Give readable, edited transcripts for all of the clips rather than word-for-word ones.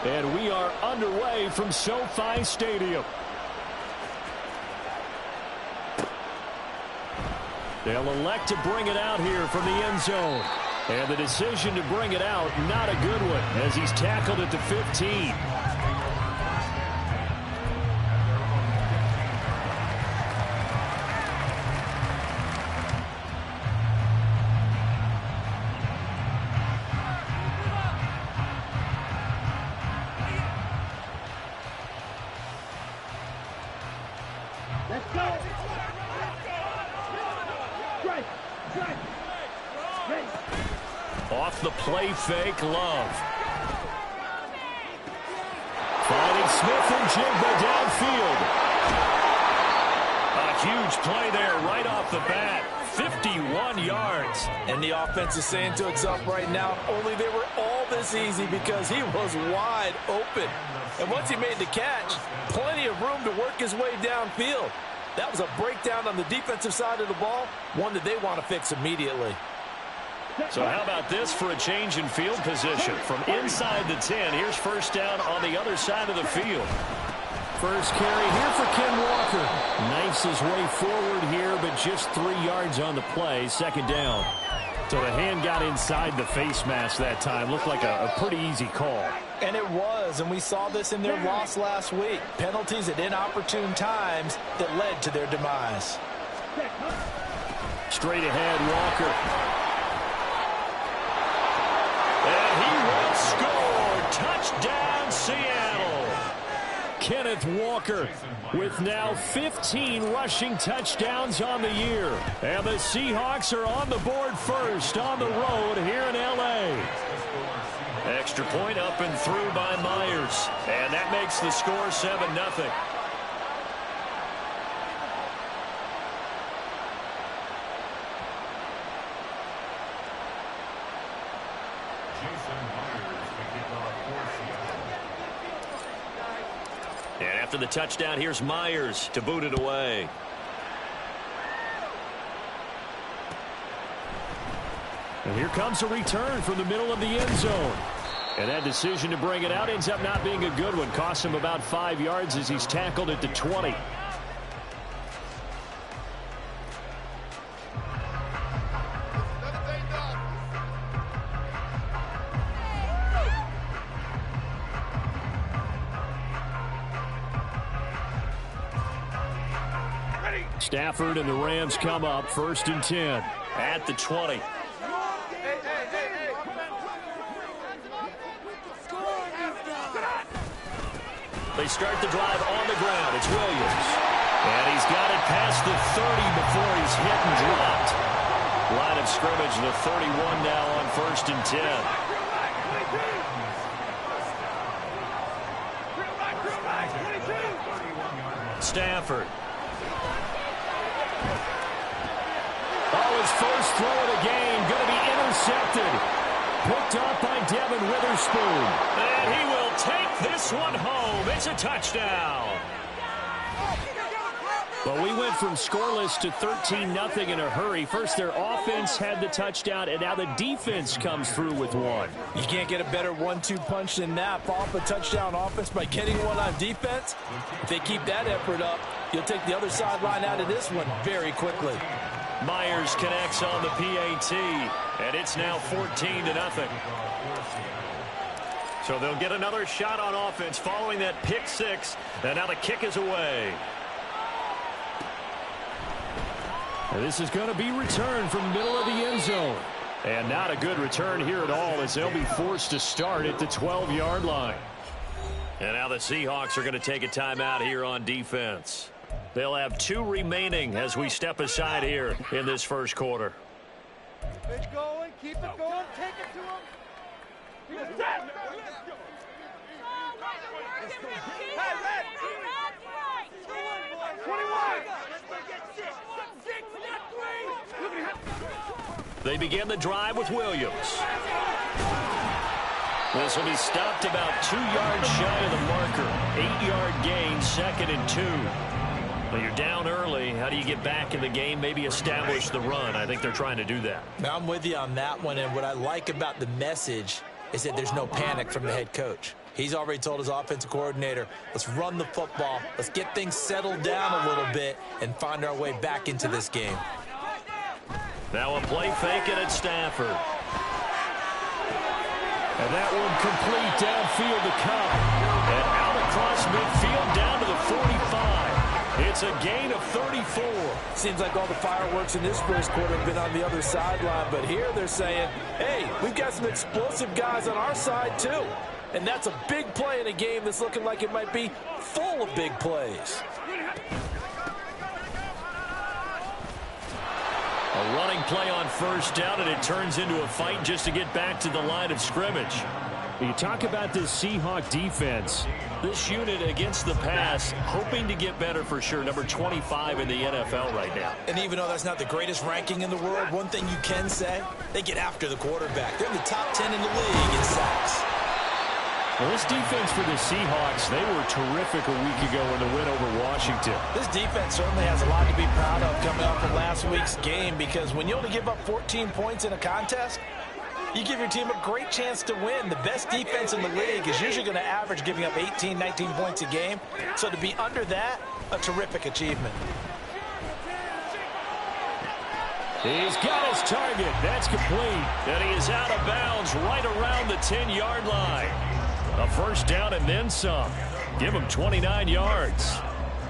And we are underway from SoFi Stadium. They'll elect to bring it out here from the end zone. And the decision to bring it out, not a good one, as he's tackled at the 15. Off the play fake, Love. Finding Smith and Jigba downfield. A huge play there right off the bat. 51 yards. And the offense is saying to itself right now, only they were all this easy because he was wide open. And once he made the catch, plenty of room to work his way downfield. That was a breakdown on the defensive side of the ball, one that they want to fix immediately. So how about this for a change in field position? From inside the 10, here's first down on the other side of the field. First carry here for Ken Walker. Knifes his way forward here, but just 3 yards on the play. Second down. So the hand got inside the face mask that time. Looked like a pretty easy call. And it was, and we saw this in their loss last week. Penalties at inopportune times that led to their demise. Straight ahead, Walker. And he will score. Touchdown, Seattle. Kenneth Walker with now 15 rushing touchdowns on the year. And the Seahawks are on the board first on the road here in L.A. Extra point up and through by Myers. And that makes the score 7-0. And after the touchdown, here's Myers to boot it away. And here comes a return from the middle of the end zone. And that decision to bring it out ends up not being a good one. Costs him about 5 yards as he's tackled at the 20. Stafford and the Rams come up 1st and 10 at the 20. They start the drive on the ground. It's Williams. And he's got it past the 30 before he's hit and dropped. Line of scrimmage, the 31 now on 1st and 10. Stafford. Oh, his first throw of the game going to be intercepted. Picked up by Devin Witherspoon. And he will take this one home. It's a touchdown. Well, we went from scoreless to 13-0 in a hurry. First, their offense had the touchdown, and now the defense comes through with one. You can't get a better 1-2 punch than that. Follow up a touchdown offense by getting one on defense. If they keep that effort up, you'll take the other sideline out of this one very quickly. Myers connects on the PAT, and it's now 14-0. So they'll get another shot on offense following that pick six, and now the kick is away. And this is going to be returned from the middle of the end zone. And not a good return here at all, as they'll be forced to start at the 12-yard line. And now the Seahawks are going to take a timeout here on defense. They'll have 2 remaining as we step aside here in this first quarter. Keep it going, take it to him. They begin the drive with Williams. This will be stopped about 2 yards shy of the marker. 8-yard gain, 2nd and 2. Well, you're down early. How do you get back in the game? Maybe establish the run. I think they're trying to do that. Now, I'm with you on that one, and what I like about the message is that there's no panic from the head coach. He's already told his offensive coordinator, let's run the football, let's get things settled down a little bit and find our way back into this game. Now a play fake it at Stafford. And that one complete downfield to Cup. And out across midfield down to the 45. It's a gain of 34. Seems like all the fireworks in this first quarter have been on the other sideline, but here they're saying, hey, we've got some explosive guys on our side too. And that's a big play in a game that's looking like it might be full of big plays. A running play on first down, and it turns into a fight just to get back to the line of scrimmage. You talk about this Seahawk defense. This unit against the pass, hoping to get better for sure. Number 25 in the NFL right now. And even though that's not the greatest ranking in the world, one thing you can say, they get after the quarterback. They're in the top 10 in the league in sacks. Well, this defense for the Seahawks, they were terrific a week ago in the win over Washington. This defense certainly has a lot to be proud of coming off of last week's game, because when you only give up 14 points in a contest, you give your team a great chance to win. The best defense in the league is usually going to average giving up 18, 19 points a game. So to be under that, a terrific achievement. He's got his target. That's complete. And he is out of bounds right around the 10-yard line. A first down and then some. Give him 29 yards.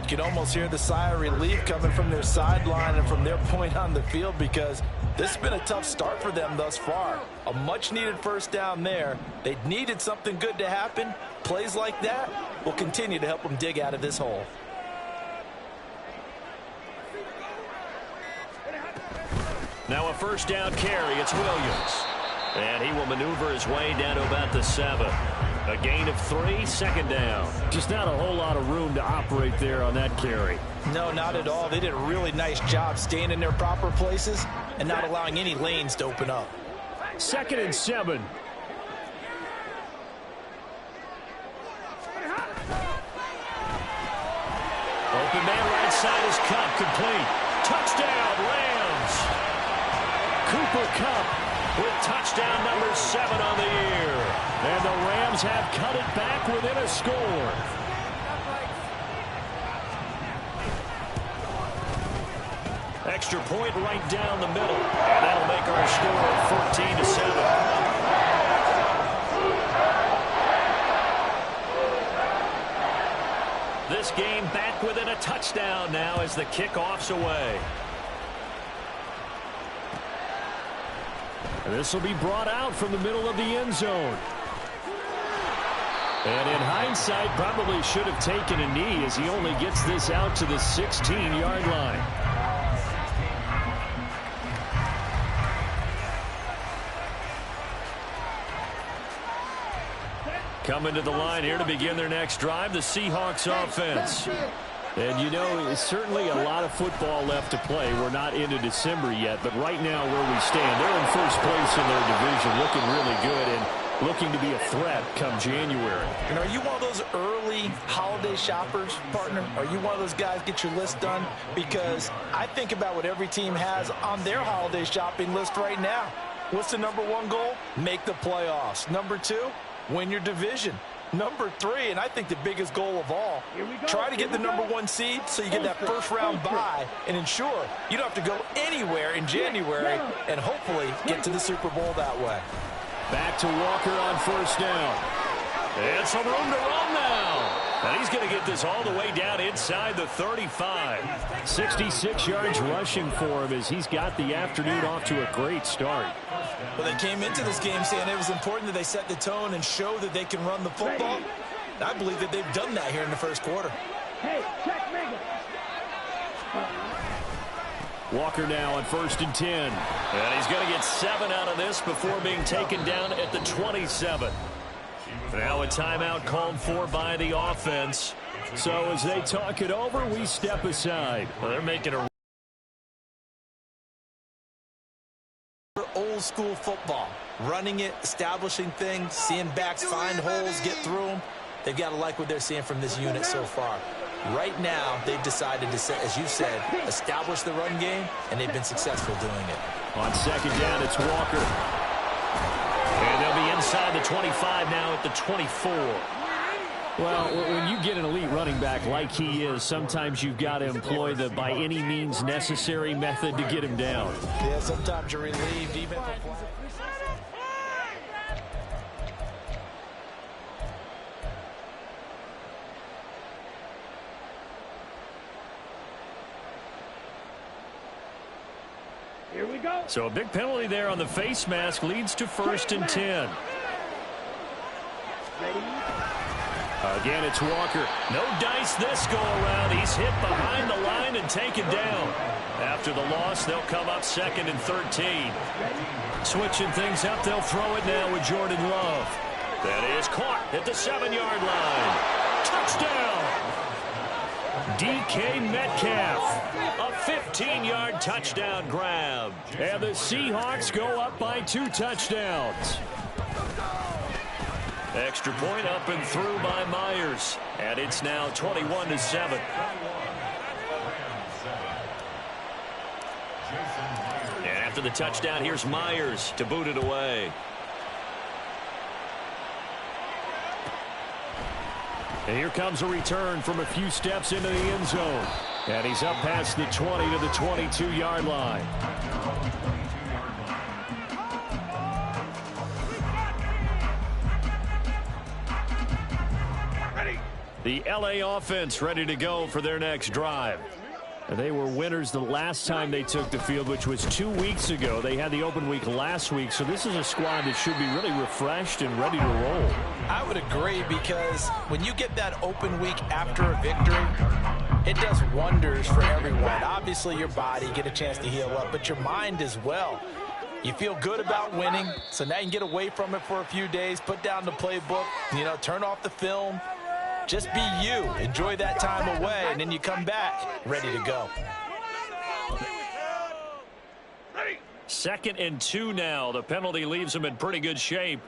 You can almost hear the sigh of relief coming from their sideline and from their point on the field, because this has been a tough start for them thus far. A much-needed first down there. They needed something good to happen. Plays like that will continue to help them dig out of this hole. Now a first down carry. It's Williams. And he will maneuver his way down to about the 7. A gain of 3, second down. Just not a whole lot of room to operate there on that carry. No, not at all. They did a really nice job staying in their proper places and not allowing any lanes to open up. 2nd and 7. Open man right side is Cup, complete. Touchdown, Rams. Cooper Kupp with touchdown number 7 on the year. And the Rams have cut it back within a score. Extra point right down the middle. And that'll make our score 14-7. This game back within a touchdown now as the kickoff's away. And this will be brought out from the middle of the end zone. And in hindsight, probably should have taken a knee as he only gets this out to the 16-yard line. Coming to the line here to begin their next drive, the Seahawks offense. And, you know, certainly a lot of football left to play. We're not into December yet, but right now where we stand, they're in first place in their division, looking really good and looking to be a threat come January. And are you one of those early holiday shoppers, partner? Are you one of those guys get your list done? Because I think about what every team has on their holiday shopping list right now. What's the number 1 goal? Make the playoffs. Number 2, win your division. Number 3, and I think the biggest goal of all, try to get the number 1 seed so you get that first-round bye and ensure you don't have to go anywhere in January and hopefully get to the Super Bowl that way. Back to Walker on first down. And some room to run now. And he's going to get this all the way down inside the 35. 66 yards rushing for him as he's got the afternoon off to a great start. Well, they came into this game saying it was important that they set the tone and show that they can run the football. I believe that they've done that here in the first quarter. Walker now on 1st and 10. And he's going to get 7 out of this before being taken down at the 27. Now a timeout called for by the offense. So as they talk it over, we step aside. Well, they're making a old school football, running it, establishing things, seeing backs find holes, get through them. They've got to like what they're seeing from this unit so far. Right now, they've decided to, as you said, establish the run game, and they've been successful doing it. On 2nd down, it's Walker. And they'll be inside the 25 now at the 24. Well, when you get an elite running back like he is, sometimes you've got to employ the by any means necessary method to get him down. Yeah, sometimes you're relieved even if the Here we go. So a big penalty there on the face mask leads to 1st and 10. Again, it's Walker. No dice this go around. He's hit behind the line and taken down. After the loss, they'll come up 2nd and 13. Switching things up, they'll throw it now with Jordan Love. That is caught at the 7-yard line. Touchdown! DK Metcalf. A 15-yard touchdown grab. And the Seahawks go up by 2 touchdowns. Extra point up and through by Myers. And it's now 21-7. And after the touchdown, here's Myers to boot it away. And here comes a return from a few steps into the end zone. And he's up past the 20 to the 22-yard line. The LA offense ready to go for their next drive. They were winners the last time they took the field, which was 2 weeks ago. They had the open week last week, so this is a squad that should be really refreshed and ready to roll. I would agree, because when you get that open week after a victory, it does wonders for everyone. Obviously, your body, get a chance to heal up, but your mind as well. You feel good about winning, so now you can get away from it for a few days, put down the playbook, turn off the film. Just be you. Enjoy that time away, and then you come back ready to go. 2nd and 2 now. The penalty leaves them in pretty good shape.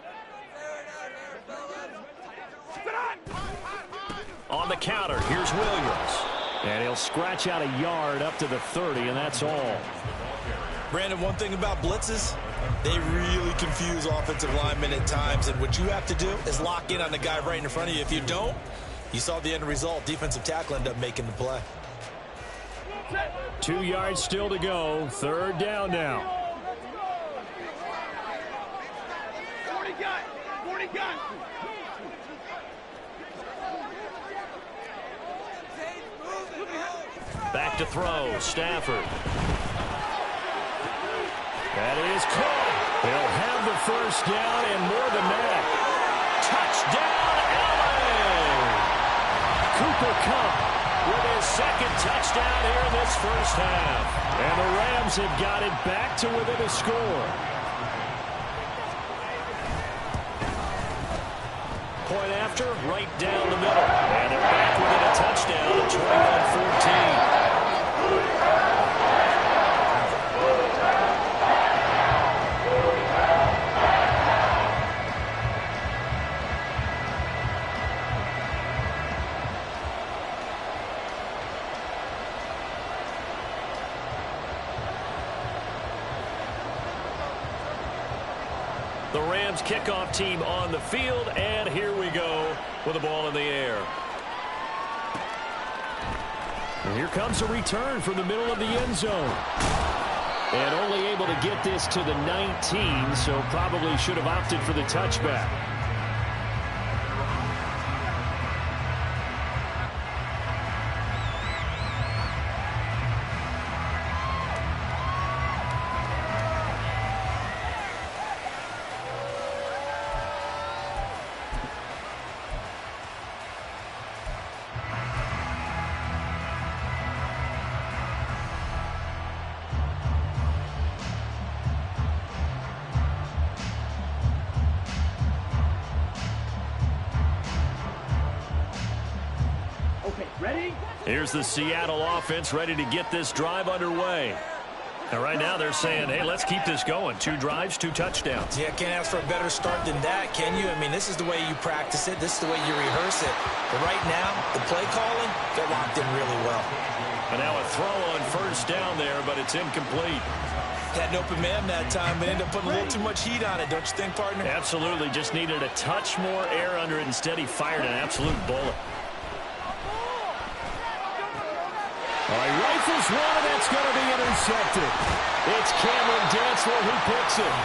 On the counter, here's Williams. And he'll scratch out a yard up to the 30, and that's all. Brandon, one thing about blitzes, they really confuse offensive linemen at times, and what you have to do is lock in on the guy right in front of you. If you don't, you saw the end result. Defensive tackle ended up making the play. 2 yards still to go. 3rd down now. 40 gun. Back to throw. Stafford. That is caught. They'll have the 1st down and more than that. Touchdown, LA! Cooper Kupp with his 2nd touchdown here in this 1st half. And the Rams have got it back to within a score. Point after, right down the middle. And they're back within a touchdown at 21-14. The Rams kickoff team on the field, and here we go with the ball in the air. And here comes a return from the middle of the end zone. And only able to get this to the 19, so probably should have opted for the touchback. Here's the Seattle offense ready to get this drive underway. And right now they're saying, hey, let's keep this going. 2 drives, 2 touchdowns. Yeah, can't ask for a better start than that, can you? I mean, this is the way you practice it. This is the way you rehearse it. But right now, the play calling, they're locked in really well. And now a throw on 1st down there, but it's incomplete. Had an open man that time, but ended up putting a little too much heat on it, don't you think, partner? Absolutely. Just needed a touch more air under it. Instead, he fired an absolute bullet. All right, rifles one, and that's going to be intercepted. It's Cameron Dantzler who picks it.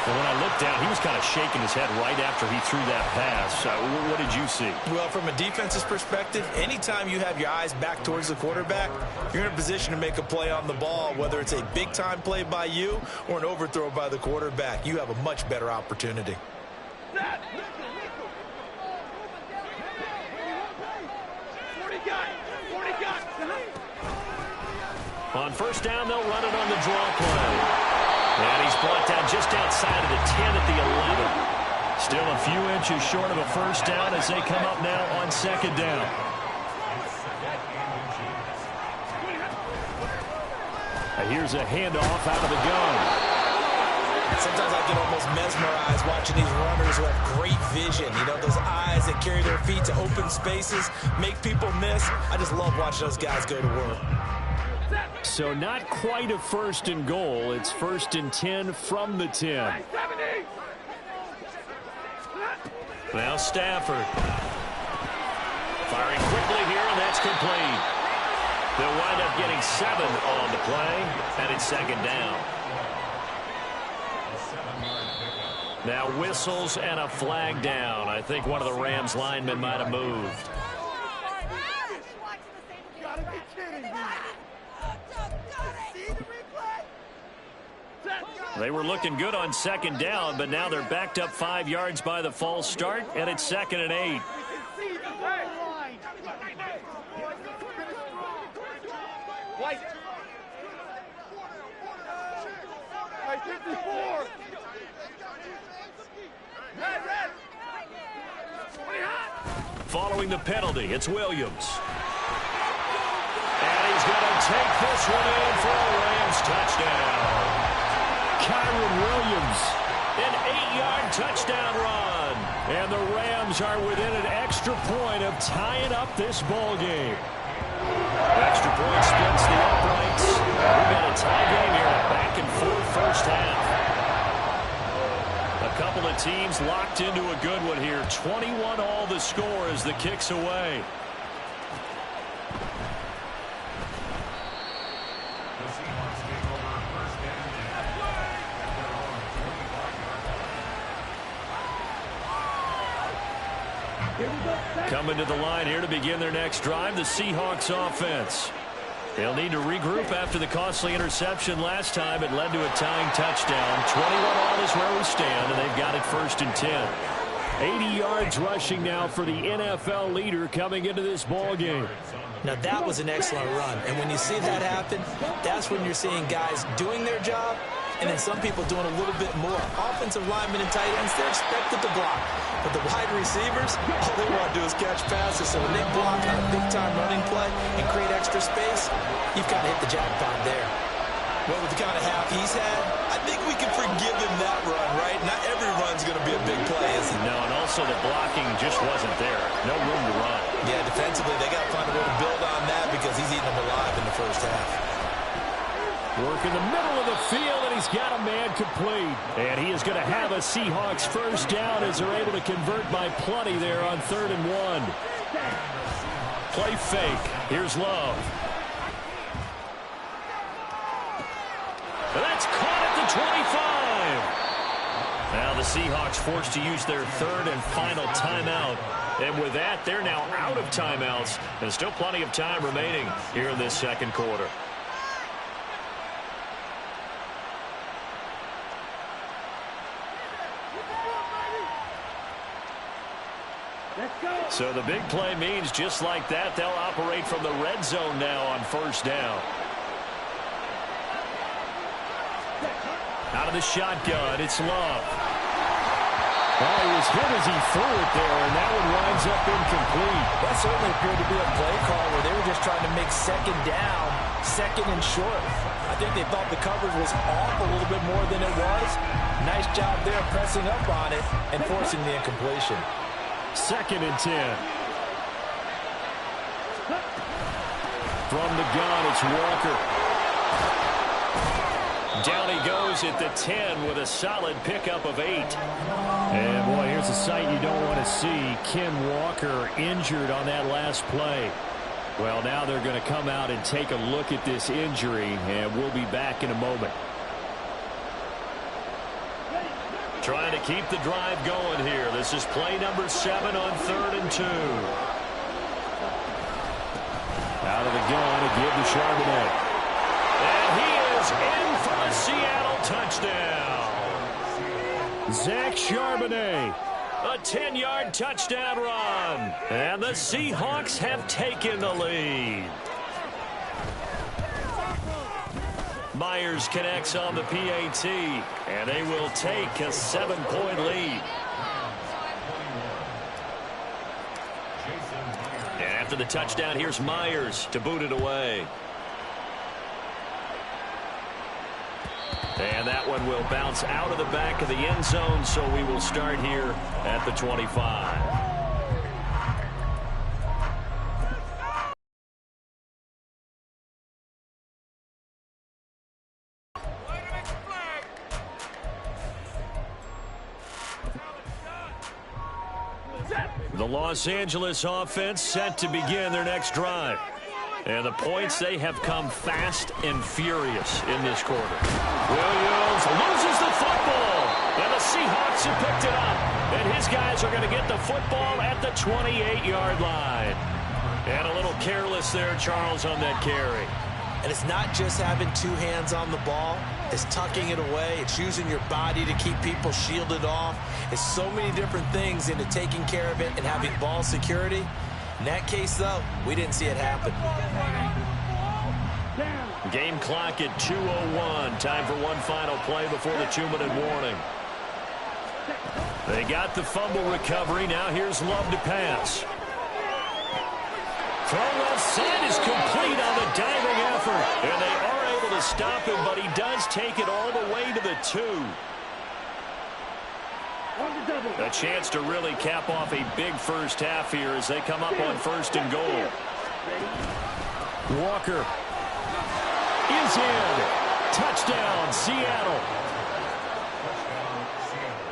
And when I looked down, he was kind of shaking his head right after he threw that pass. What did you see? Well, from a defense's perspective, anytime you have your eyes back towards the quarterback, you're in a position to make a play on the ball, whether it's a big-time play by you or an overthrow by the quarterback. You have a much better opportunity. On first down, they'll run it on the draw play. And he's brought down just outside of the 10 at the 11. Still a few inches short of a first down as they come up now on second down. And here's a handoff out of the gun. Sometimes I get almost mesmerized watching these runners who have great vision. You know, those eyes that carry their feet to open spaces, make people miss. I just love watching those guys go to work. So not quite a first and goal. It's first and 10 from the 10. Now Stafford. Firing quickly here, and that's complete. They'll wind up getting 7 on the play, and it's second down. Now whistles and a flag down. I think one of the Rams linemen might have moved. They were looking good on second down, but now they're backed up 5 yards by the false start, and it's second and 8. Following the penalty, it's Williams. And he's going to take this one in for a Rams touchdown. Kyron Williams, an 8-yard touchdown run. And the Rams are within an extra point of tying up this ball game. Extra point splits the uprights. We've got a tie game here, a back-and-forth first half. A couple of teams locked into a good one here. 21-all the score as the kick's away. Coming to the line here to begin their next drive, the Seahawks offense. They'll need to regroup after the costly interception last time. It led to a tying touchdown. 21-all is where we stand, and they've got it first and 10. 80 yards rushing now for the NFL leader coming into this ball game. Now, that was an excellent run, and when you see that happen, that's when you're seeing guys doing their job, and then some people doing a little bit more. Offensive linemen and tight ends, they're expected to block. But the wide receivers, all they want to do is catch passes. So when they block on a big-time running play and create extra space, you've kind of hit the jackpot there. Well, with the kind of half he's had, I think we can forgive him that run, right? Not every run's going to be a big play, is it? No, and also the blocking just wasn't there. No room to run. Yeah, defensively, they got to find a way to build on that because he's eating them alive in the first half. Work in the middle of the field, and he's got a man complete. And he is going to have a Seahawks first down as they're able to convert by plenty there on 3rd and 1. Play fake. Here's Love. And that's caught at the 25. Now the Seahawks forced to use their 3rd and final timeout. And with that, they're now out of timeouts. There's still plenty of time remaining here in this second quarter. So the big play means just like that, they'll operate from the red zone now on first down. Out of the shotgun, it's Love. Oh, he was hit as he threw it there, and that one winds up incomplete. That certainly appeared to be a play call where they were just trying to make second down, second and short. I think they thought the coverage was off a little bit more than it was. Nice job there pressing up on it and forcing the incompletion. 2nd and 10. From the gun, it's Walker. Down he goes at the 10 with a solid pickup of 8. And, boy, here's a sight you don't want to see. Ken Walker injured on that last play. Well, now they're going to come out and take a look at this injury, and we'll be back in a moment. Trying to keep the drive going here. This is play number 7 on 3rd and 2. Out of the gun, a give to Charbonnet. And he is in for a Seattle touchdown. Zach Charbonnet, a 10-yard touchdown run. And the Seahawks have taken the lead. Myers connects on the PAT, and they will take a 7-point lead. And after the touchdown, here's Myers to boot it away. And that one will bounce out of the back of the end zone, so we will start here at the 25. The Los Angeles offense set to begin their next drive. And the points, they have come fast and furious in this quarter. Williams loses the football. And the Seahawks have picked it up. And his guys are going to get the football at the 28-yard line. And a little careless there, Charles, on that carry. And it's not just having 2 hands on the ball. It's tucking it away. It's using your body to keep people shielded off. It's so many different things into taking care of it and having ball security. In that case, though, we didn't see it happen. Game clock at 2:01. Time for one final play before the 2-minute warning. They got the fumble recovery. Now here's Love to pass. Throw left side is complete on the diving effort. And they are able to stop him, but he does take it all the way to the 2. A chance to really cap off a big first half here as they come up on 1st and goal. Walker is in. Touchdown, Seattle.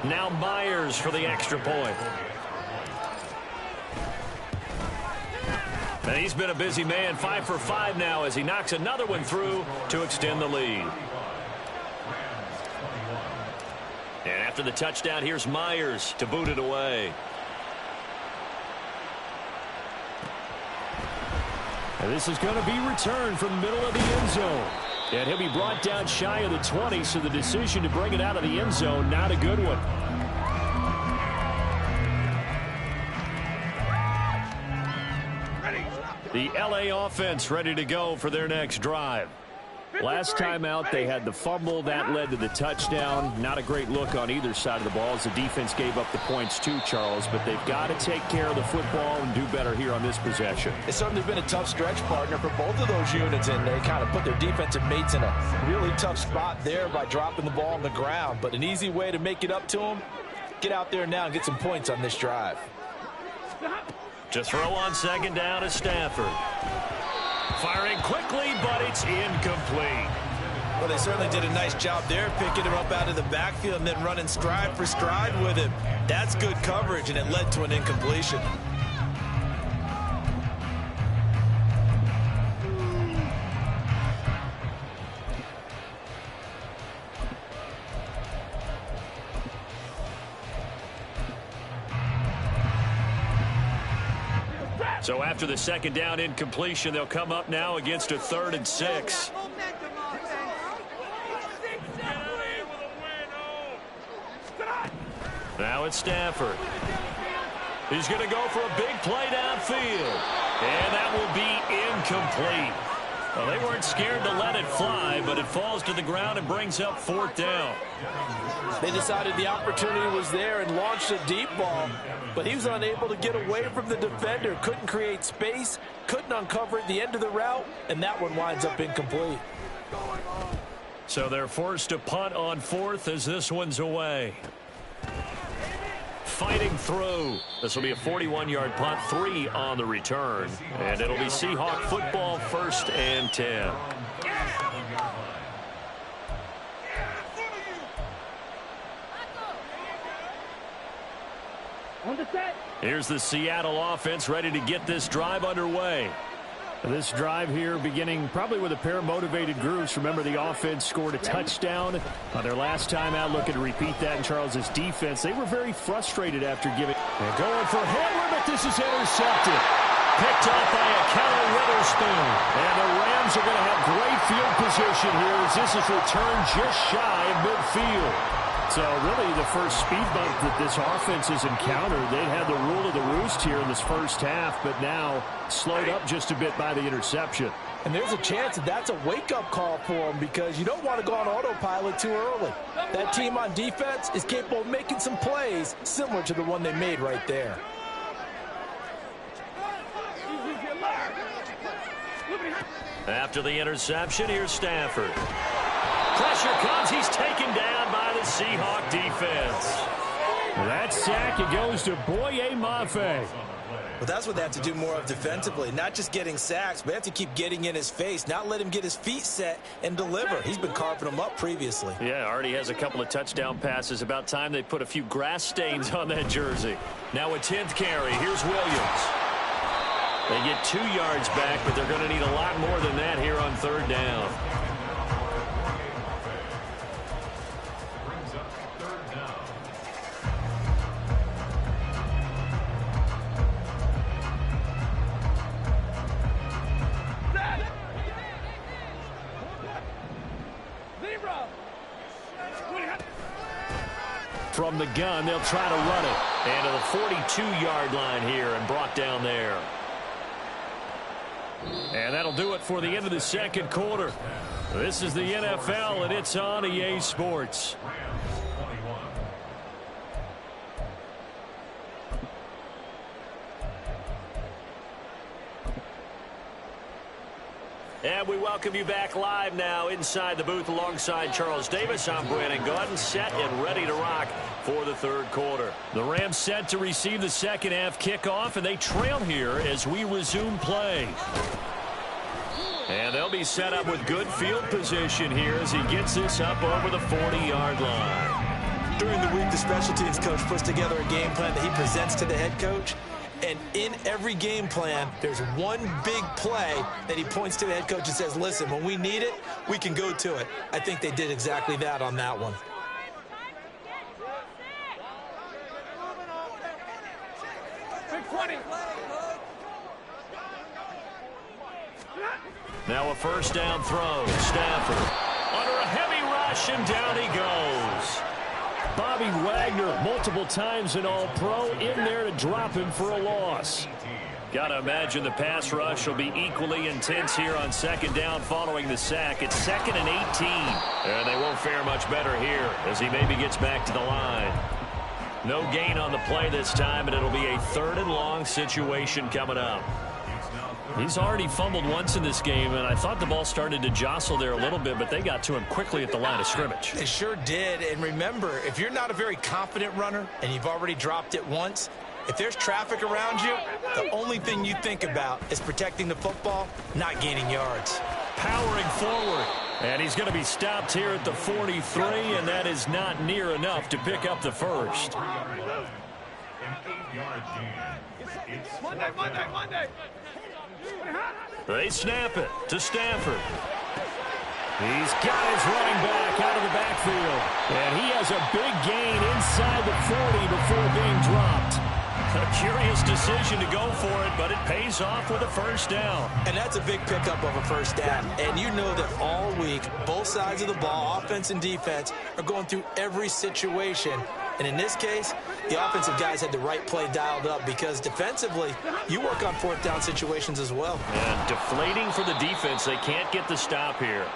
Now Myers for the extra point. And he's been a busy man, 5 for 5 now as he knocks another one through to extend the lead. And after the touchdown, here's Myers to boot it away. And this is going to be returned from the middle of the end zone. And he'll be brought down shy of the 20, so the decision to bring it out of the end zone, not a good one. The LA offense ready to go for their next drive. Last time out, they had the fumble. That led to the touchdown. Not a great look on either side of the ball as the defense gave up the points too, Charles. But they've got to take care of the football and do better here on this possession. It's certainly been a tough stretch, partner, for both of those units, and they kind of put their defensive mates in a really tough spot there by dropping the ball on the ground. But an easy way to make it up to them, get out there now and get some points on this drive. To throw on 2nd down is Stafford. Firing quickly, but it's incomplete. Well, they certainly did a nice job there, picking him up out of the backfield and then running stride for stride with him. That's good coverage, and it led to an incompletion. So after the 2nd down incompletion, they'll come up now against a 3rd and 6. Now it's Stafford. He's going to go for a big play downfield. And that will be incomplete. Well, they weren't scared to let it fly, but it falls to the ground and brings up 4th down. They decided the opportunity was there and launched a deep ball, but he was unable to get away from the defender, couldn't create space, couldn't uncover at the end of the route, and that one winds up incomplete. So they're forced to punt on 4th as this one's away. Fighting through. This will be a 41-yard punt, 3 on the return. And it'll be Seahawk football, 1st and 10. Here's the Seattle offense ready to get this drive underway. This drive here beginning probably with a pair of motivated groups. Remember, the offense scored a touchdown on their last time out. Looking to repeat that in Charles's defense. They were very frustrated after giving. They're going for Hamler, but this is intercepted. Picked off by a Keller Witherspoon. And the Rams are going to have great field position here as this is returned just shy of midfield. So really the first speed bump that this offense has encountered. They'd had the rule of the roost here in this first half, but now slowed up just a bit by the interception. And there's a chance that that's a wake-up call for them because you don't want to go on autopilot too early. That team on defense is capable of making some plays similar to the one they made right there. After the interception, here's Stafford. Pressure comes. He's taken down by the Seahawk defense. That sack, it goes to Boye Mafe. Well, that's what they have to do more of defensively. Not just getting sacks, but they have to keep getting in his face, not let him get his feet set and deliver. He's been carving them up previously. Yeah, already has a couple of touchdown passes. About time they put a few grass stains on that jersey. Now a 10th carry. Here's Williams. They get 2 yards back, but they're going to need a lot more than that here on 3rd down. From the gun, they'll try to run it. And to the 42-yard line here and brought down there. And that'll do it for the end of the second quarter. This is the NFL, and it's on EA Sports. And we welcome you back live now inside the booth alongside Charles Davis. I'm Brandon Gaudin, set and ready to rock for the 3rd quarter. The Rams set to receive the second half kickoff, and they trail here as we resume play. And they'll be set up with good field position here as he gets this up over the 40-yard line. During the week, the special teams coach puts together a game plan that he presents to the head coach. And in every game plan, there's one big play that he points to the head coach and says, listen, when we need it, we can go to it. I think they did exactly that on that one. Now a 1st down throw. Stafford under a heavy rush, and down he goes. Bobby Wagner, multiple times an All-Pro, in there to drop him for a loss. Got to imagine the pass rush will be equally intense here on 2nd down following the sack. It's 2nd and 18. And they won't fare much better here as he maybe gets back to the line. No gain on the play this time, and it'll be a 3rd and long situation coming up. He's already fumbled once in this game, and I thought the ball started to jostle there a little bit, but they got to him quickly at the line of scrimmage. They sure did, and remember, if you're not a very confident runner and you've already dropped it once, if there's traffic around you, the only thing you think about is protecting the football, not gaining yards. Powering forward, and he's going to be stopped here at the 43, and that is not near enough to pick up the first. Monday. They snap it to Stafford. He's got his running back out of the backfield. And he has a big gain inside the 40 before being dropped. A curious decision to go for it, but it pays off with a 1st down. And that's a big pickup of a 1st down. And you know that all week, both sides of the ball, offense and defense, are going through every situation. And in this case, the offensive guys had the right play dialed up because defensively, you work on 4th down situations as well. And deflating for the defense. They can't get the stop here.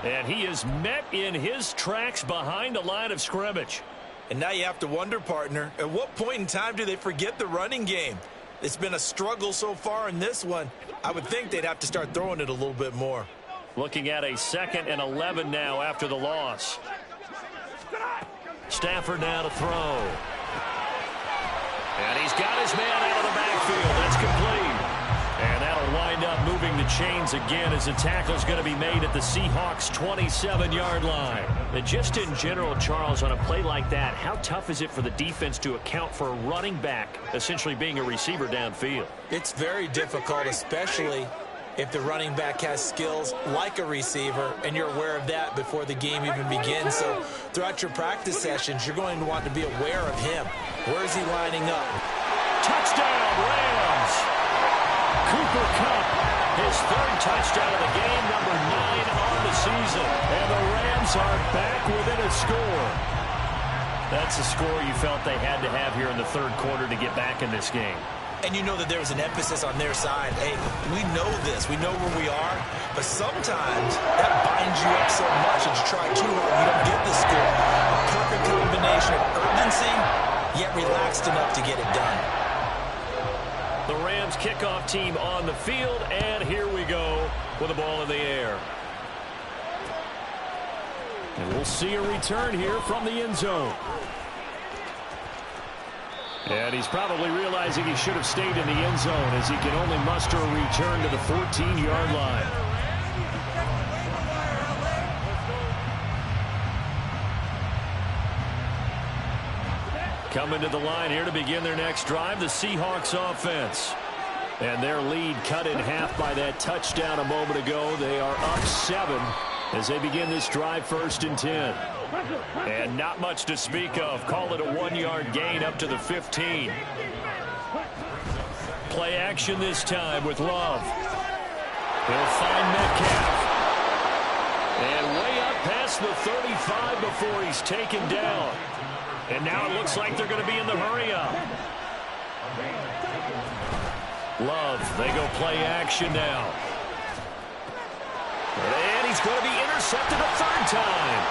And he is met in his tracks behind the line of scrimmage. And now you have to wonder, partner, at what point in time do they forget the running game? It's been a struggle so far in this one. I would think they'd have to start throwing it a little bit more. Looking at a 2nd and 11 now after the loss. Stafford now to throw. And he's got his man out of the backfield. That's complete. And that'll wind up moving the chains again as the tackle's going to be made at the Seahawks' 27-yard line. And just in general, Charles, on a play like that, how tough is it for the defense to account for a running back essentially being a receiver downfield? It's very difficult, especially if the running back has skills like a receiver, and you're aware of that before the game even begins. So throughout your practice sessions, you're going to want to be aware of him. Where is he lining up? Touchdown, Rams! Cooper Kupp, his third touchdown of the game, number 9 on the season. And the Rams are back within a score. That's a score you felt they had to have here in the third quarter to get back in this game. And you know that there was an emphasis on their side. Hey, we know this. We know where we are. But sometimes that binds you up so much that you try too hard, you don't get the score. A perfect combination of urgency, yet relaxed enough to get it done. The Rams kickoff team on the field, and here we go with the ball in the air. And we'll see a return here from the end zone. And he's probably realizing he should have stayed in the end zone as he can only muster a return to the 14-yard line. Coming to the line here to begin their next drive, the Seahawks offense. And their lead cut in half by that touchdown a moment ago. They are up 7 as they begin this drive, 1st and 10. And not much to speak of. Call it a 1-yard gain up to the 15. Play action this time with Love. He'll find Metcalf. And way up past the 35 before he's taken down. And now it looks like they're going to be in the hurry-up. Love, they go play action now. And he's going to be intercepted a third time.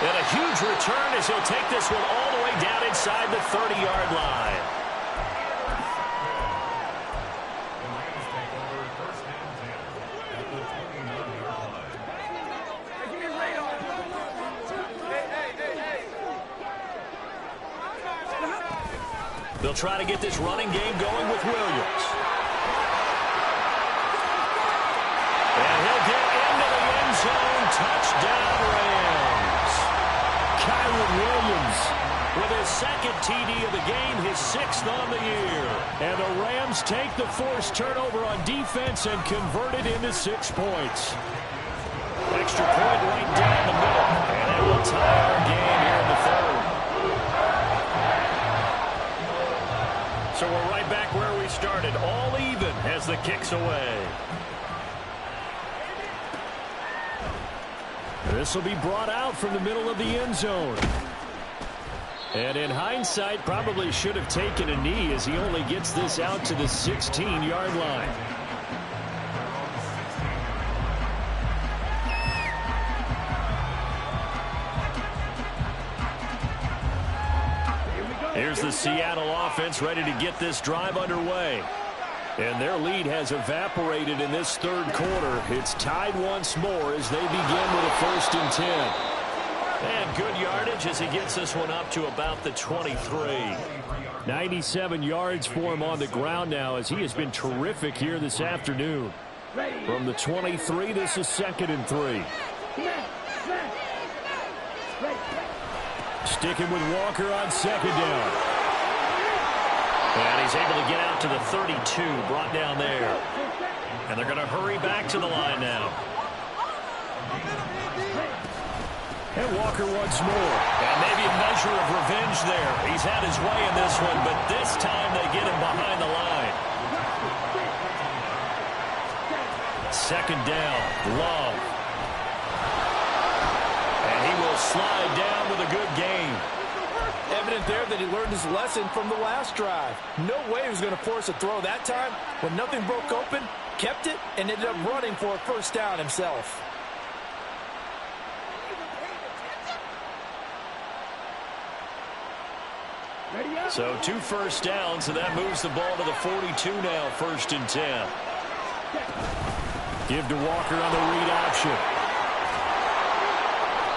And a huge return as he'll take this one all the way down inside the 30-yard line. They'll try to get this running game going with Williams. And he'll get into the end zone. Touchdown, Rams. Kyron Williams with his second TD of the game, his 6th on the year. And the Rams take the forced turnover on defense and convert it into 6 points. Extra point right down the middle. And it will tie our game here in the third. So we're right back where we started, all even as the kick's away. This will be brought out from the middle of the end zone. And in hindsight, probably should have taken a knee as he only gets this out to the 16-yard line. Here's the Seattle offense ready to get this drive underway. And their lead has evaporated in this third quarter. It's tied once more as they begin with a 1st and 10. And good yardage as he gets this one up to about the 23. 97 yards for him on the ground now as he has been terrific here this afternoon. From the 23, this is 2nd and 3. Sticking with Walker on 2nd down. And he's able to get out to the 32, brought down there. And they're going to hurry back to the line now. And Walker once more. And maybe a measure of revenge there. He's had his way in this one, but this time they get him behind the line. 2nd down, Love. And he will slide down with a good gain. Evident there that he learned his lesson from the last drive. No way he was going to force a throw that time. When nothing broke open, kept it, and ended up running for a 1st down himself. So 2 first downs, and that moves the ball to the 42 now, 1st and 10. Give to Walker on the read option.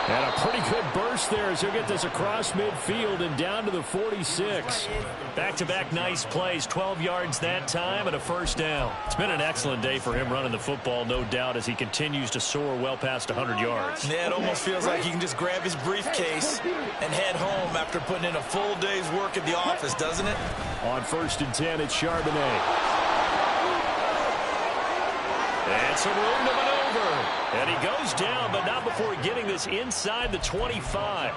And a pretty good burst there as he'll get this across midfield and down to the 46. Back-to-back nice plays, 12 yards that time and a first down. It's been an excellent day for him running the football, no doubt, as he continues to soar well past 100 yards. Yeah, it almost feels like he can just grab his briefcase and head home after putting in a full day's work at the office, doesn't it? On 1st and 10, it's Charbonnet. And some room to maneuver. And he goes down, but not before getting this inside the 25.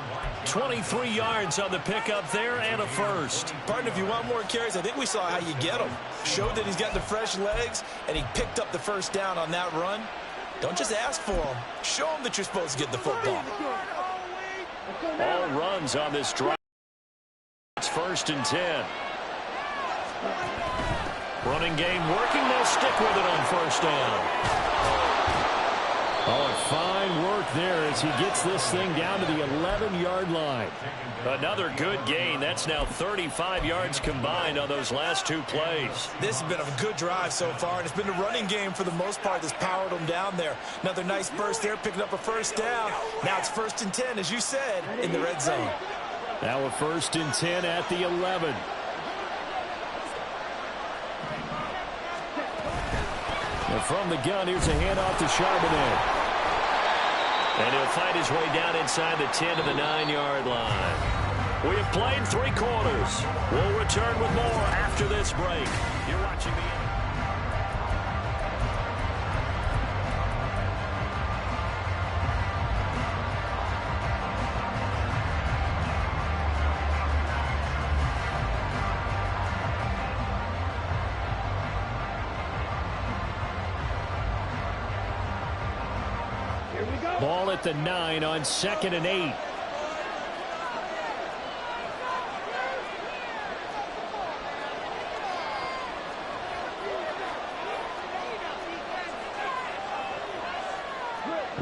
23 yards on the pickup there and a first. Partner, if you want more carries, I think we saw how you get them. Showed that he's got the fresh legs, and he picked up the first down on that run. Don't just ask for them. Show them that you're supposed to get the football. All runs on this drive. It's 1st and 10. Running game working. They'll stick with it on first down. Oh, fine work there as he gets this thing down to the 11-yard line. Another good gain. That's now 35 yards combined on those last two plays. This has been a good drive so far, and it's been the running game for the most part that's powered them down there. Another nice burst there, picking up a first down. Now it's 1st and 10, as you said, in the red zone. Now a 1st and 10 at the 11. And from the gun, here's a handoff to Charbonnet. And he'll fight his way down inside the 10 to the 9-yard line. We have played 3 quarters. We'll return with more after this break. You're watching the ball at the 9 on 2nd and 8.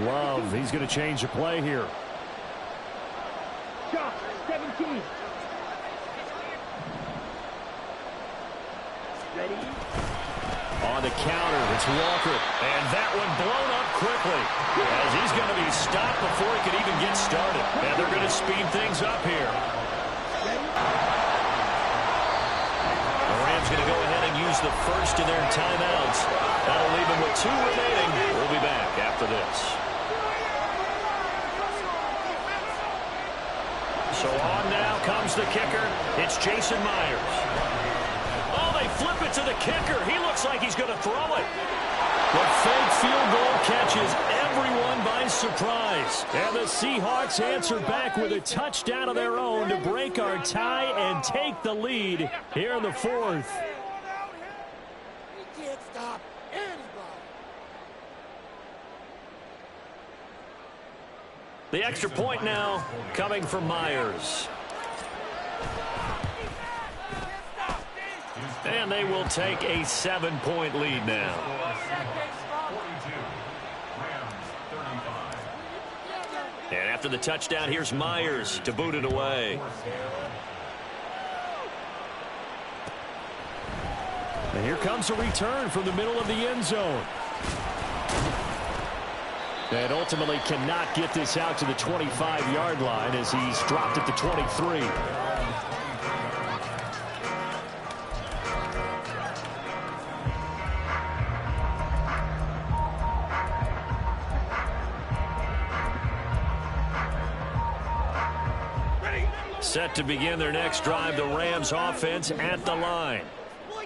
Love, he's going to change the play here. 17. Ready? On the counter, it's Walker. And that one blown up quickly as he's going to be stopped before he could even get started. And they're going to speed things up here. The Rams going to go ahead and use the first of their timeouts. That'll leave them with 2 remaining. We'll be back after this. So on now comes the kicker. It's Jason Myers. Oh, they flip it to the kicker. He looks like he's going to throw it. The fake field goal catches everyone by surprise. And the Seahawks answer back with a touchdown of their own to break our tie and take the lead here in the 4th. He can't stop anybody. The extra point now coming from Myers. And they will take a 7-point lead now. And after the touchdown, here's Myers to boot it away. And here comes a return from the middle of the end zone. And ultimately cannot get this out to the 25-yard line as he's dropped at the 23. Set to begin their next drive, the Rams offense at the line.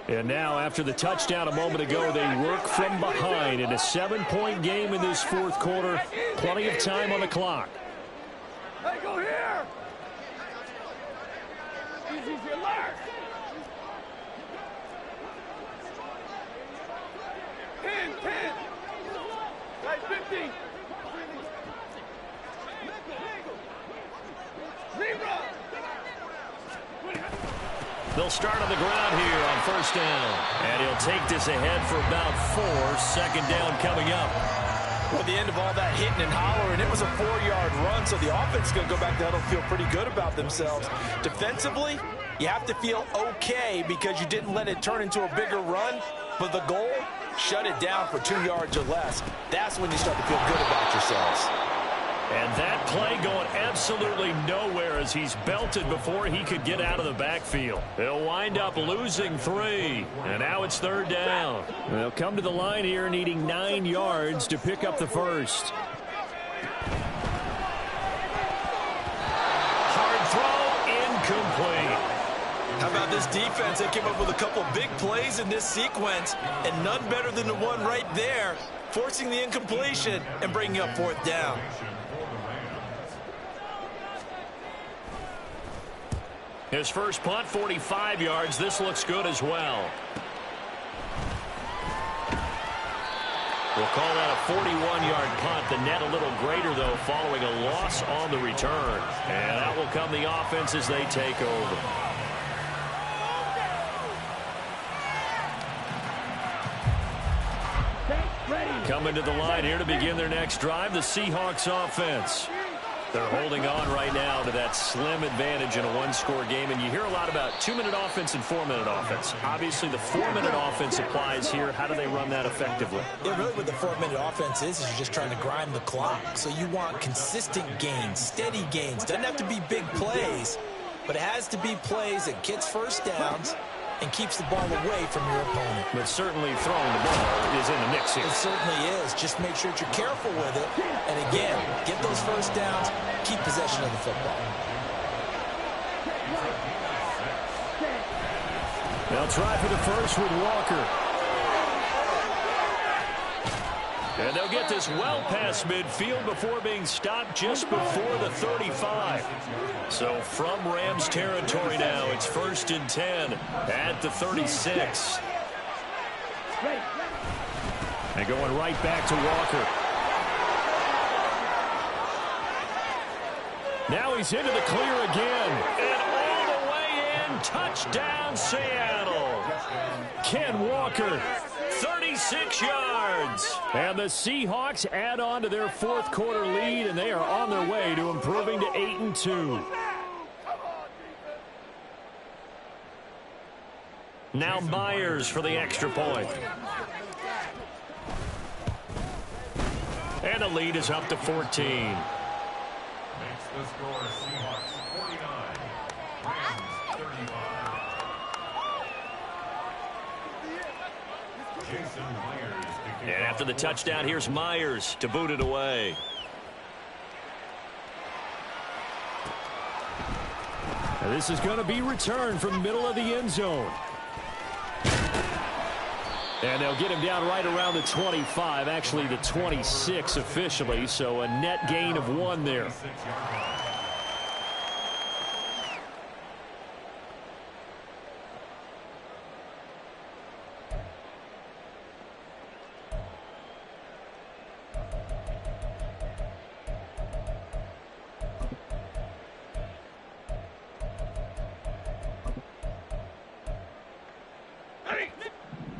And now, after the touchdown a moment ago, they work from behind in a 7-point game in this 4th quarter. Plenty of time on the clock. Hey, go here! Easy, relax! 10, 10! Right, 50! They'll start on the ground here on 1st down. And he'll take this ahead for about 4. 2nd down coming up. Well, at the end of all that hitting and hollering, it was a 4-yard run, so the offense is going to go back there and feel pretty good about themselves. Defensively, you have to feel okay because you didn't let it turn into a bigger run. But the goal, shut it down for 2 yards or less. That's when you start to feel good about yourselves. And that play going absolutely nowhere as he's belted before he could get out of the backfield. They'll wind up losing 3. And now it's 3rd down. They'll come to the line here needing 9 yards to pick up the first. Hard throw, incomplete. How about this defense? They came up with a couple big plays in this sequence, and none better than the one right there, forcing the incompletion and bringing up 4th down. His first punt, 45 yards. This looks good as well. We'll call that a 41-yard punt. The net a little greater, though, following a loss on the return. And out will come the offense as they take over. Coming to the line here to begin their next drive, the Seahawks offense. They're holding on right now to that slim advantage in a one-score game, and you hear a lot about 2-minute offense and 4-minute offense. Obviously, the 4-minute offense applies here. How do they run that effectively? Yeah, really what the 4-minute offense is you're just trying to grind the clock. So you want consistent gains, steady gains. Doesn't have to be big plays, but it has to be plays that gets first downs and keeps the ball away from your opponent. But certainly throwing the ball is in the mix here. It certainly is. Just make sure that you're careful with it. And again, get those first downs, keep possession of the football. They'll try for the first with Walker. And they'll get this well past midfield before being stopped just before the 35. So from Rams territory now, it's 1st and 10 at the 36. And going right back to Walker. Now he's into the clear again. And all the way in, touchdown Seattle. Ken Walker, 36 yards. And the Seahawks add on to their 4th quarter lead, and they are on their way to improving to 8-2. Now Myers for the extra point. And the lead is up to 14. Makes the score Seahawks 49, Rams 35. Jason Myers. And after the touchdown, here's Myers to boot it away. And this is going to be returned from the middle of the end zone. And they'll get him down right around the 25, actually the 26 officially, so a net gain of 1 there.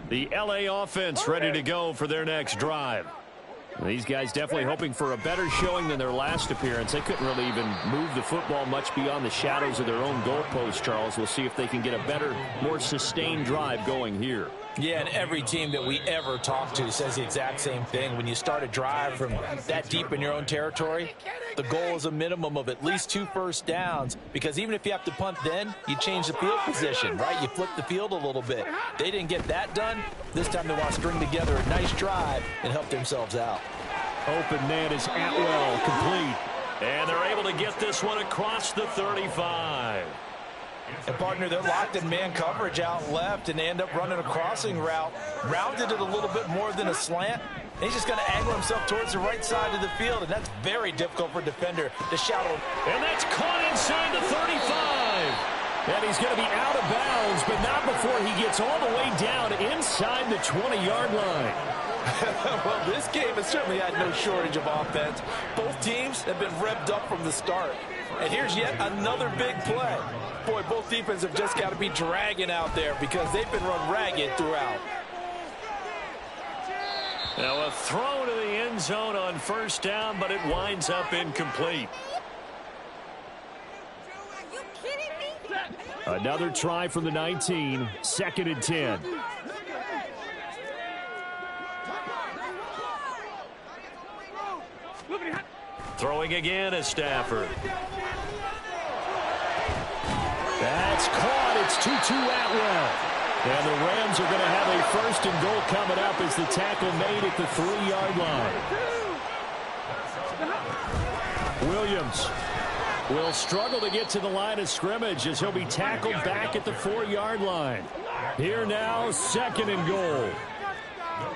The LA offense ready to go for their next drive. These guys definitely hoping for a better showing than their last appearance. They couldn't really even move the football much beyond the shadows of their own goalpost, Charles. We'll see if they can get a better, more sustained drive going here. Yeah, and every team that we ever talk to says the exact same thing. When you start a drive from that deep in your own territory, the goal is a minimum of at least 2 first downs, because even if you have to punt then, you change the field position, right? You flip the field a little bit. They didn't get that done. This time they want to string together a nice drive and help themselves out. Open man is Atwell, complete. And they're able to get this one across the 35. And partner, they're locked in man coverage out left, and they end up running a crossing route. Rounded it a little bit more than a slant. And he's just going to angle himself towards the right side of the field, and that's very difficult for a defender to shadow. And that's caught inside the 35. And he's going to be out of bounds, but not before he gets all the way down inside the 20-yard line. Well, this game has certainly had no shortage of offense. Both teams have been revved up from the start. And here's yet another big play. Boy, both defenses have just got to be dragging out there because they've been run ragged throughout. Now a throw to the end zone on first down, but it winds up incomplete. Another try from the 19, 2nd and 10. Throwing again is Stafford. That's caught. It's 2-2 Atwell. And the Rams are going to have a 1st and goal coming up as the tackle made at the 3-yard line. Williams will struggle to get to the line of scrimmage as he'll be tackled back at the 4-yard line. Here now, 2nd and goal. No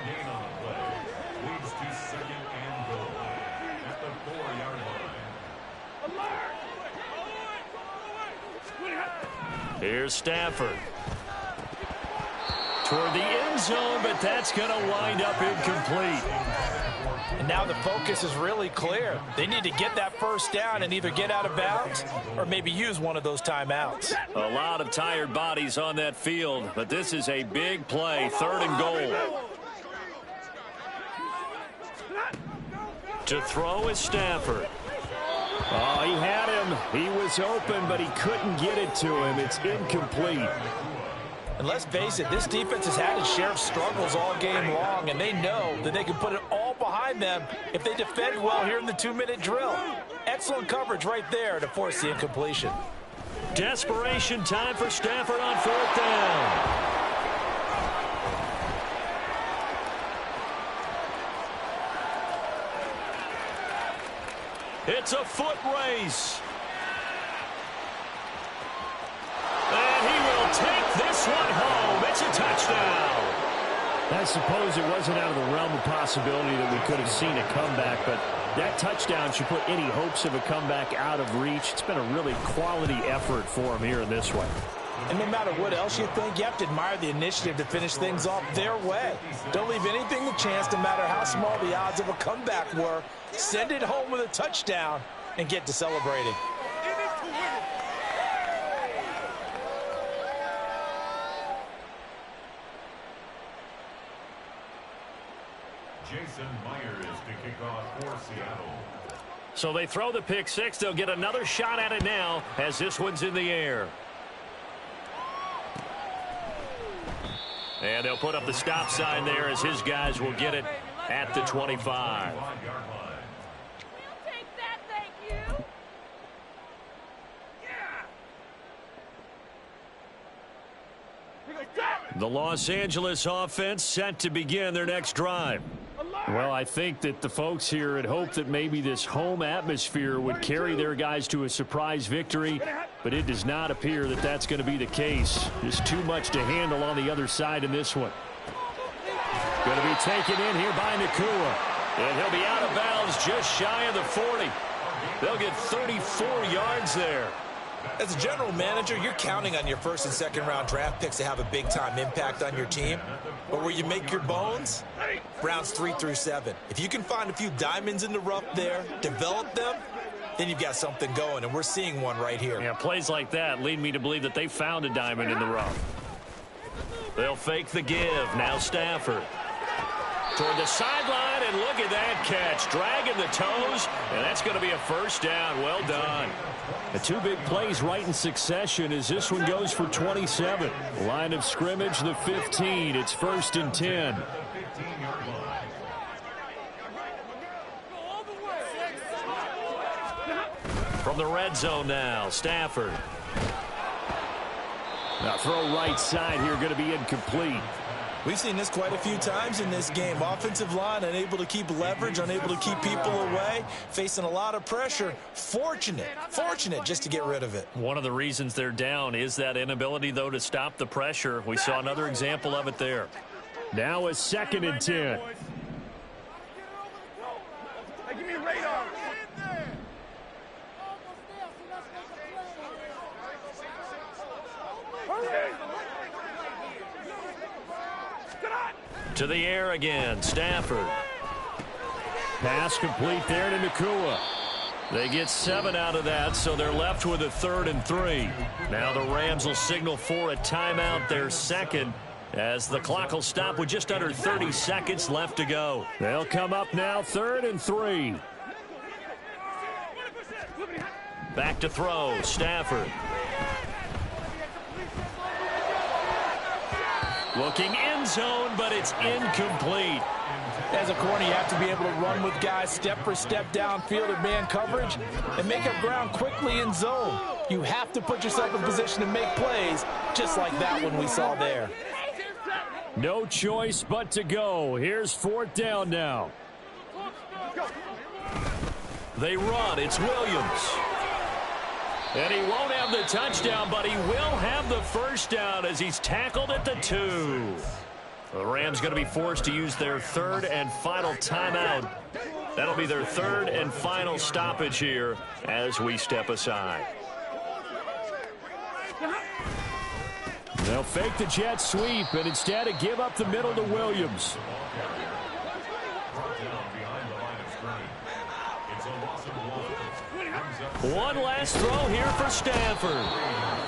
gain on the play. Leads to 2nd and goal at the 4-yard line. Here's Stafford. Toward the end zone, but that's going to wind up incomplete. And now the focus is really clear. They need to get that 1st down and either get out of bounds or maybe use one of those timeouts. A lot of tired bodies on that field, but this is a big play. 3rd and goal. To throw is Stafford. Oh, he had him. He was open, but he couldn't get it to him. It's incomplete. And let's face it, this defense has had its share of struggles all game long, and they know that they can put it all behind them if they defend well here in the 2-minute drill. Excellent coverage right there to force the incompletion. Desperation time for Stafford on 4th down. It's a foot race. And he will take this one home. It's a touchdown. I suppose it wasn't out of the realm of possibility that we could have seen a comeback, but that touchdown should put any hopes of a comeback out of reach. It's been a really quality effort for him here in this one. And no matter what else you think, you have to admire the initiative to finish things off their way. Don't leave anything to chance, no matter how small the odds of a comeback were. Send it home with a touchdown and get to celebrating. Jason Myers to kick off for Seattle. So they throw the pick six. They'll get another shot at it now as this one's in the air. And they'll put up the stop sign there as his guys will get it at the 25. The Los Angeles offense set to begin their next drive. Well, I think that the folks here had hoped that maybe this home atmosphere would carry their guys to a surprise victory, but it does not appear that that's going to be the case. There's too much to handle on the other side in this one. Going to be taken in here by Nakua, and he'll be out of bounds just shy of the 40. They'll get 34 yards there. As a general manager, you're counting on your 1st and 2nd round draft picks to have a big-time impact on your team. But where you make your bones, rounds 3 through 7. If you can find a few diamonds in the rough there, develop them, then you've got something going, and we're seeing one right here. Yeah, plays like that lead me to believe that they found a diamond in the rough. They'll fake the give. Now Stafford. Toward the sideline, and look at that catch. Dragging the toes, and that's going to be a 1st down. Well done. The 2 big plays right in succession as this one goes for 27. Line of scrimmage, the 15. It's 1st and 10. From the red zone now, Stafford. Now throw right side here, going to be incomplete. We've seen this quite a few times in this game. Offensive line unable to keep leverage, unable to keep people away, facing a lot of pressure. Fortunate just to get rid of it. One of the reasons they're down is that inability, though, to stop the pressure. We saw another example of it there. Now a 2nd and 10. Give me radar. To the air again, Stafford. Pass complete there to Nakua. They get 7 out of that, so they're left with a 3rd and 3. Now the Rams will signal for a timeout, their 2nd, as the clock will stop with just under 30 seconds left to go. They'll come up now, 3rd and 3. Back to throw, Stafford. Looking end zone, but it's incomplete. As a corner, you have to be able to run with guys step for step downfield in man coverage and make up ground quickly in zone. You have to put yourself in position to make plays, just like that one we saw there. No choice but to go. Here's 4th down now. They run. It's Williams. And he won't have the touchdown, but he will have the first down as he's tackled at the 2. The Rams going to be forced to use their 3rd and final timeout. That'll be their 3rd and final stoppage here as we step aside. They'll fake the jet sweep and instead give up the middle to Williams. One last throw here for Stanford.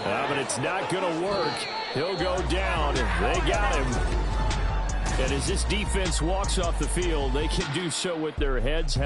But it's not going to work. He'll go down. They got him. And as this defense walks off the field, they can do so with their heads held.